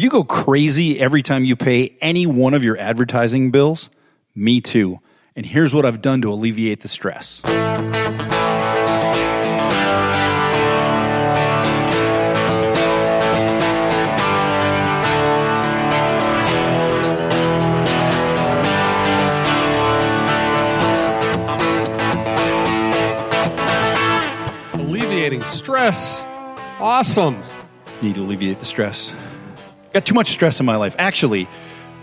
Do you go crazy every time you pay any one of your advertising bills? Me too. And here's what I've done to alleviate the stress. Alleviating stress. Awesome. Need to alleviate the stress. Got too much stress in my life. Actually,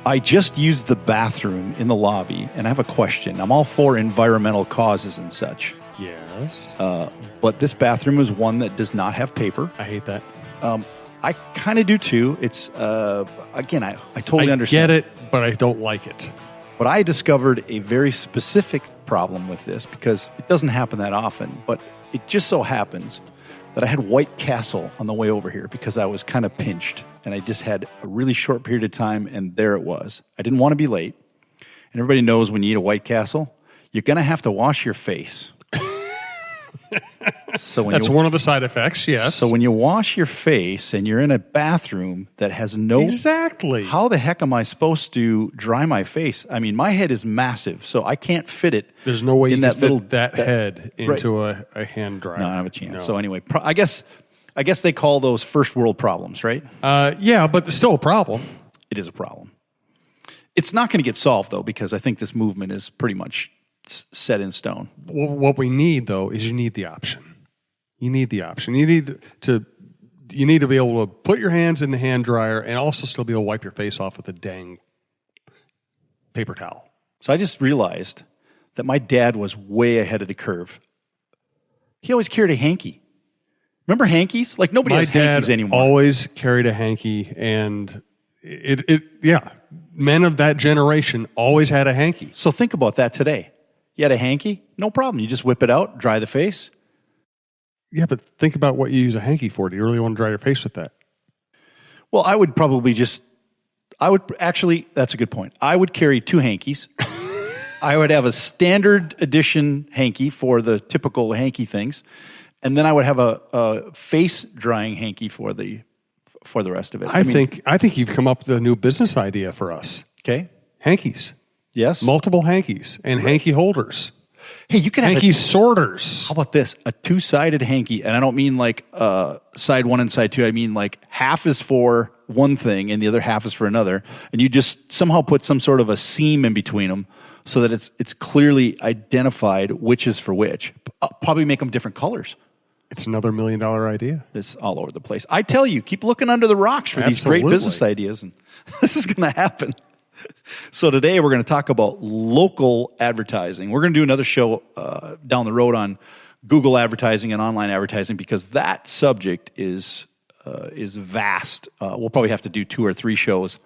I just used the bathroom in the lobby, and I have a question. I'm all for environmental causes and such. Yes. But this bathroom is one that does not have paper. I hate that. I kind of do too. It's, again, I totally understand. I get it, but I don't like it. But I discovered a very specific problem with this because it doesn't happen that often. But it just so happens that I had White Castle on the way over here because I was kind of pinched. And I just had a really short period of time, and there it was. I didn't want to be late. And everybody knows when you eat a White Castle, you're going to have to wash your face. That's one of the side effects, yes. So when you wash your face and you're in a bathroom that has no... Exactly. How the heck am I supposed to dry my face? I mean, my head is massive, so I can't fit it. There's no way in you that can little, fit that head into right. a hand dryer. No, I don't have a chance. No. So anyway, I guess they call those first world problems, right? Yeah, but it's still a problem. It is a problem. It's not going to get solved, though, because I think this movement is pretty much set in stone. What we need, though, is you need the option. You need the option. You need to be able to put your hands in the hand dryer and also still be able to wipe your face off with a dang paper towel. So I just realized that my dad was way ahead of the curve. He always carried a hanky. Remember hankies? Like nobody has hankies anymore. My dad always carried a hanky, and yeah, men of that generation always had a hanky. So think about that today. You had a hanky? No problem. You just whip it out, dry the face. Yeah, but think about what you use a hanky for. Do you really want to dry your face with that? Well, I would actually, that's a good point. I would carry two hankies. I would have a standard edition hanky for the typical hanky things. And then I would have a face drying hanky for the rest of it. I think you've come up with a new business idea for us. Okay. Hankies. Yes. Multiple hankies and hanky holders. Hey, you can have hanky sorters. How about this? A two-sided hanky, and I don't mean like side one and side two. I mean like half is for one thing and the other half is for another, and you just somehow put some sort of a seam in between them so that it's clearly identified which is for which. Probably make them different colors. It's another $1 million idea. It's all over the place. I tell you, keep looking under the rocks for these great business ideas, and this is going to happen. So today we're going to talk about local advertising. We're going to do another show down the road on Google advertising and online advertising because that subject is vast. We'll probably have to do 2 or 3 shows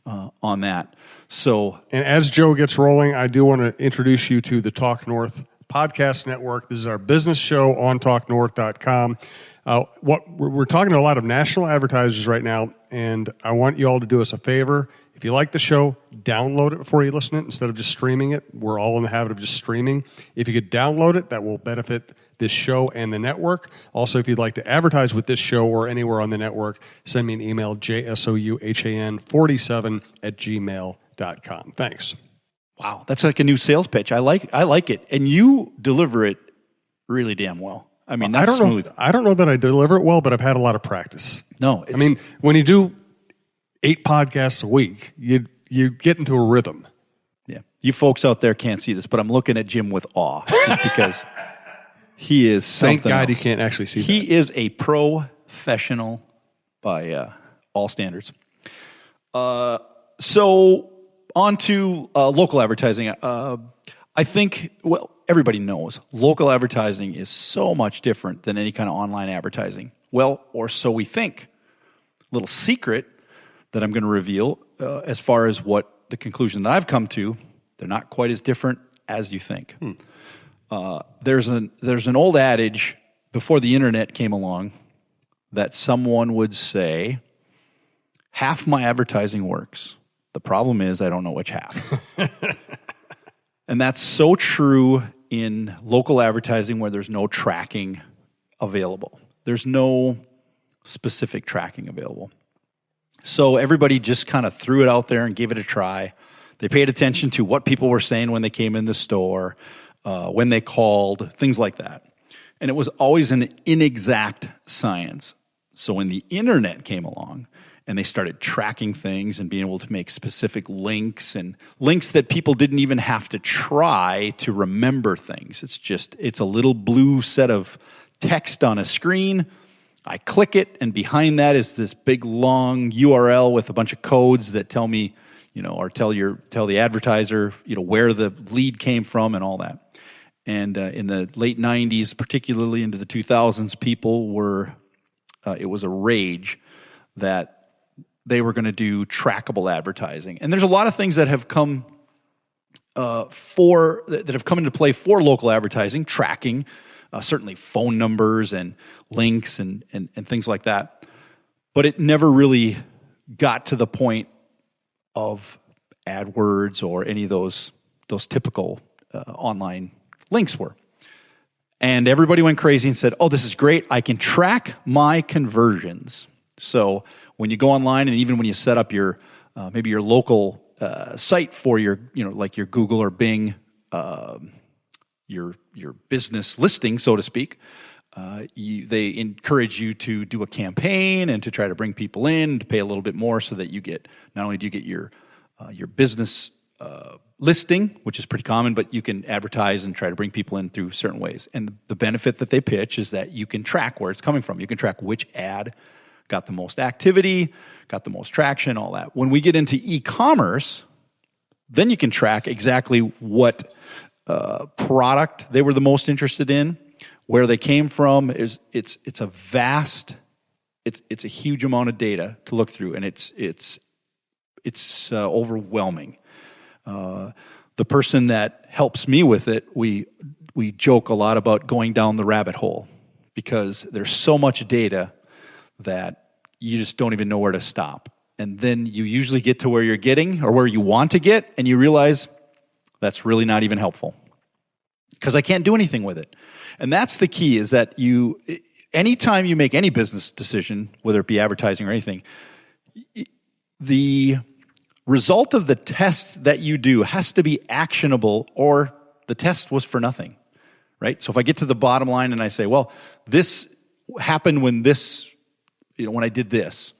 on that. So, and as Joe gets rolling, I do want to introduce you to the Talk North podcast network. This is our business show on talknorth.com. We're talking to a lot of national advertisers right now, and I want you all to do us a favor. If you like the show, download it before you listen to it instead of just streaming it. We're all in the habit of just streaming. If you could download it, that will benefit this show and the network. Also, if you'd like to advertise with this show or anywhere on the network, send me an email, jsouhan47@gmail.com. Thanks. Wow, that's like a new sales pitch. I like it, and you deliver it really damn well. I mean, that's smooth. I don't know that I deliver it well, but I've had a lot of practice. No, I mean, when you do 8 podcasts a week, you get into a rhythm. Yeah, you folks out there can't see this, but I'm looking at Jim with awe just because he is something. Thank God else. you can't actually see. He is a professional by all standards. So on to local advertising. I think, well, everybody knows local advertising is so much different than any kind of online advertising. Well, or so we think. Little secret that I'm going to reveal as far as what the conclusion that I've come to, they're not quite as different as you think. There's an old adage before the internet came along that someone would say, half my advertising works. The problem is I don't know which half. And that's so true in local advertising where there's no tracking available. There's no specific tracking available. So everybody just kind of threw it out there and gave it a try. They paid attention to what people were saying when they came in the store, when they called, things like that. And it was always an inexact science. So when the internet came along and they started tracking things and being able to make specific links and links that people didn't even have to try to remember things. It's a little blue set of text on a screen. I click it, and behind that is this big long URL with a bunch of codes that tell me, or tell the advertiser, where the lead came from and all that. And in the late 90s, particularly into the 2000s, people were, it was a rage that they were going to do trackable advertising. And there's a lot of things that have come that have come into play for local advertising, tracking, certainly phone numbers and links and things like that. But it never really got to the point of AdWords or any of those typical online links were. And everybody went crazy and said, oh, this is great. I can track my conversions. So when you go online, and even when you set up your maybe your local site for your, like your Google or Bing, your business listing, so to speak, they encourage you to do a campaign and to try to bring people in, to pay a little bit more so that you get, not only do you get your business listing, which is pretty common, but you can advertise and try to bring people in through certain ways. And the benefit that they pitch is that you can track where it's coming from. You can track which ad got the most activity, got the most traction, all that. When we get into e-commerce, then you can track exactly what product they were the most interested in, where they came from. It's a huge amount of data to look through, and it's overwhelming. The person that helps me with it, we joke a lot about going down the rabbit hole, because there's so much data that you just don't even know where to stop. And then you usually get to where you're getting, or where you want to get, and you realize that's really not even helpful, because I can't do anything with it. And that's the key, is that anytime you make any business decision, whether it be advertising or anything, the result of the test that you do has to be actionable, or the test was for nothing, right? So if I get to the bottom line and I say, well, this happened when when I did this.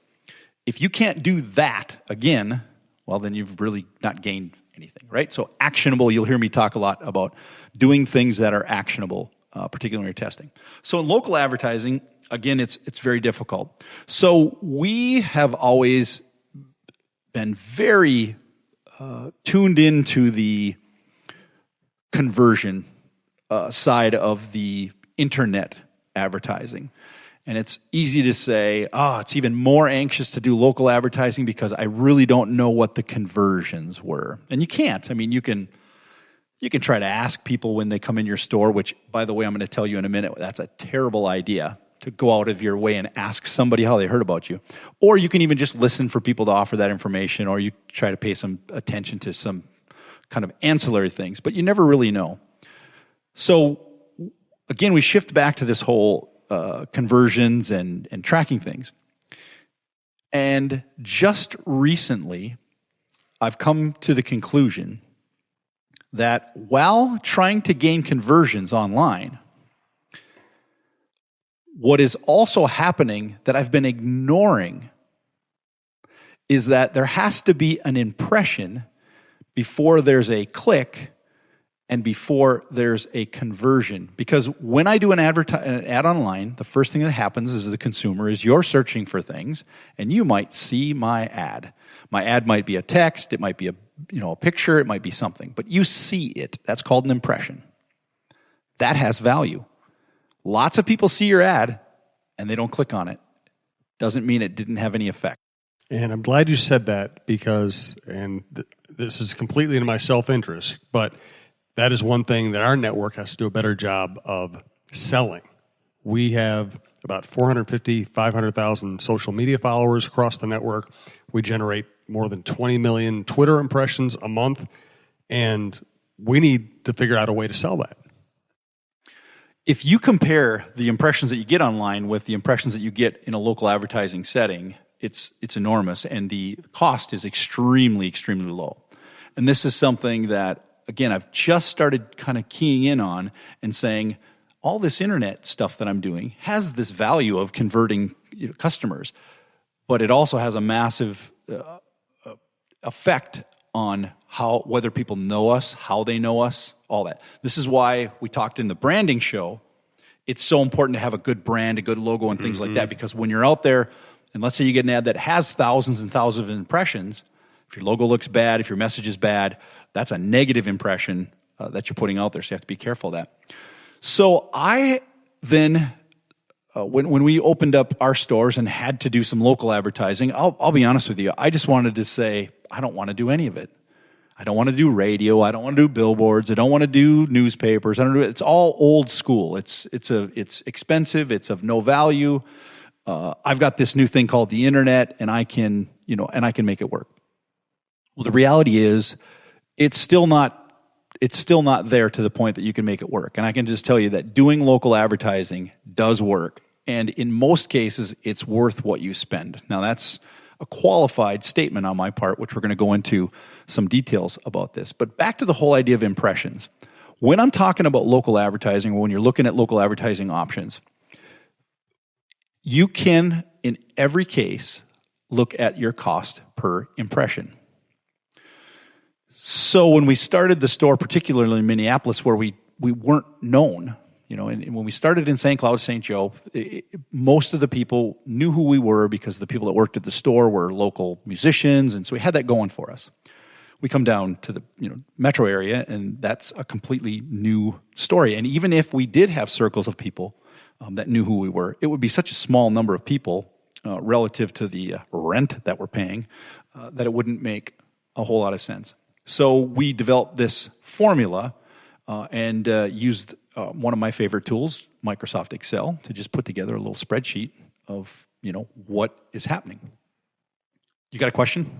If you can't do that again, well, then you've really not gained anything, right? So actionable, you'll hear me talk a lot about doing things that are actionable, particularly when you're testing. So in local advertising, again, it's very difficult. So we have always been very tuned into the conversion side of the internet advertising. And it's easy to say, it's even more anxious to do local advertising because I really don't know what the conversions were. And you can't. I mean, you can try to ask people when they come in your store, which, by the way, I'm going to tell you in a minute, that's a terrible idea, to go out of your way and ask somebody how they heard about you. Or you can even just listen for people to offer that information, or you try to pay some attention to some kind of ancillary things, but you never really know. So again, we shift back to this whole conversions and tracking things. And just recently, I've come to the conclusion that while trying to gain conversions online, what is also happening that I've been ignoring is that there has to be an impression before there's a click and before there's a conversion. Because when I do an ad online, the first thing that happens as the consumer is you're searching for things, and you might see my ad. My ad might be a text, it might be a picture, it might be something, but you see it. That's called an impression. That has value. Lots of people see your ad and they don't click on it. Doesn't mean it didn't have any effect. And I'm glad you said that, because, this is completely in my self-interest, but that is one thing that our network has to do a better job of selling. We have about 450, 500,000 social media followers across the network. We generate more than 20 million Twitter impressions a month, and we need to figure out a way to sell that. If you compare the impressions that you get online with the impressions that you get in a local advertising setting, it's enormous, and the cost is extremely, extremely low. And this is something that, again, I've just started kind of keying in on and saying, all this internet stuff that I'm doing has this value of converting customers, but it also has a massive effect on whether people know us, how they know us, all that. This is why we talked in the branding show. It's so important to have a good brand, a good logo, and things like that, because when you're out there, and let's say you get an ad that has thousands and thousands of impressions, if your logo looks bad, if your message is bad, that's a negative impression that you're putting out there, so you have to be careful of that. So I then, when we opened up our stores and had to do some local advertising, I'll be honest with you, I just wanted to say, I don't want to do any of it. I don't want to do radio. I don't want to do billboards. I don't want to do newspapers. It's all old school. It's expensive. It's of no value. I've got this new thing called the internet, and I can make it work. Well, the reality is, it's still not there to the point that you can make it work. And I can just tell you that doing local advertising does work. And in most cases, it's worth what you spend. Now, that's a qualified statement on my part, which we're going to go into some details about this. But back to the whole idea of impressions. When I'm talking about local advertising, or when you're looking at local advertising options, you can, in every case, look at your cost per impression. So when we started the store, particularly in Minneapolis, where we weren't known, and when we started in St. Cloud, St. Joe, most of the people knew who we were because the people that worked at the store were local musicians, and so we had that going for us. We come down to the metro area, and that's a completely new story. And even if we did have circles of people that knew who we were, it would be such a small number of people relative to the rent that we're paying that it wouldn't make a whole lot of sense. So we developed this formula and used one of my favorite tools, Microsoft Excel, to just put together a little spreadsheet of what is happening. You got a question?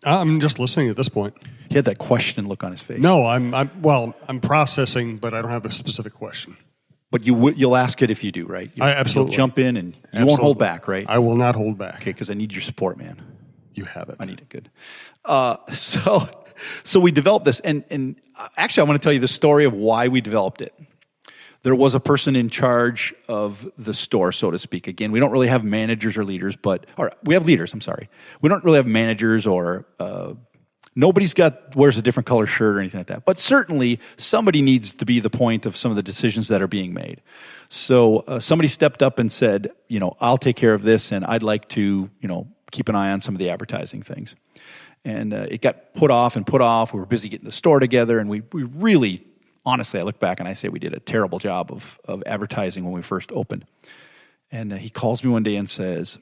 I'm just listening at this point. He had that question look on his face. No, I'm processing, but I don't have a specific question. But you'll ask it if you do, right? I absolutely. You'll jump in and you won't hold back, right? I will not hold back. Okay, because I need your support, man. You have it. I need it. Good. So we developed this, and actually I want to tell you the story of why we developed it. There was a person in charge of the store, so to speak. Again, we don't really have managers or leaders, or we have leaders, I'm sorry. We don't really have managers or nobody's wears a different color shirt or anything like that. But certainly somebody needs to be the point of some of the decisions that are being made. So somebody stepped up and said, I'll take care of this, and I'd like to, keep an eye on some of the advertising things. And it got put off. We were busy getting the store together, and we really, honestly, I look back and I say we did a terrible job of advertising when we first opened. And he calls me one day and says,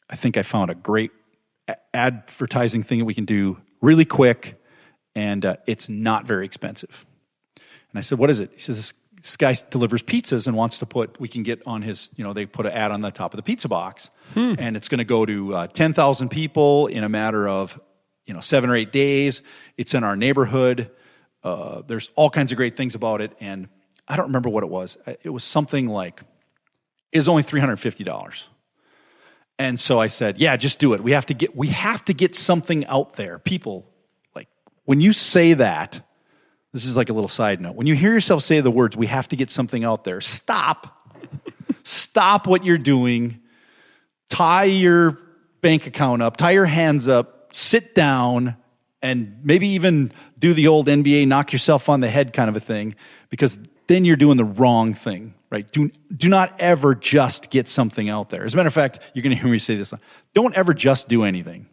I think I found a great advertising thing that we can do really quick, and it's not very expensive. And I said, what is it? He says, this guy delivers pizzas and wants to we can get on his, they put an ad on the top of the pizza box, and it's going to go to 10,000 people in a matter of 7 or 8 days. It's in our neighborhood. There's all kinds of great things about it, and I don't remember what it was. It was something like, it was only $350. And so I said, yeah, just do it. We have to get something out there. People, like, when you say that, this is like a little side note. When you hear yourself say the words, we have to get something out there, stop what you're doing, tie your bank account up, tie your hands up, sit down, and maybe even do the old NBA knock yourself on the head kind of a thing, because then you're doing the wrong thing, right? Do not ever just get something out there. As a matter of fact, you're going to hear me say this. Don't ever just do anything.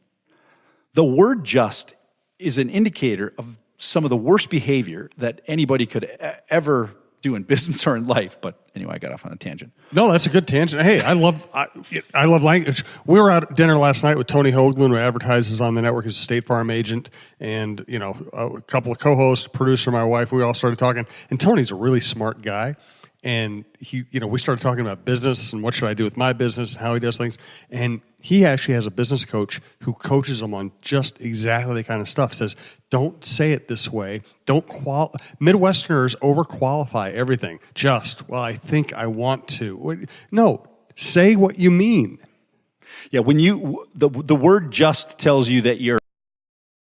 The word just is an indicator of some of the worst behavior that anybody could ever do in business or in life. But anyway, I got off on a tangent. No, that's a good tangent. Hey, I love language. We were out at dinner last night with Tony Hoagland, who advertises on the network as a State Farm agent, and a couple of co-hosts, producer, my wife. We all started talking, and Tony's a really smart guy. And we started talking about business and what should I do with my business, how he does things. And he actually has a business coach who coaches him on just exactly the kind of stuff. Says, don't say it this way. Midwesterners overqualify everything. I think I want to. No, say what you mean. Yeah, when the word just tells you that you're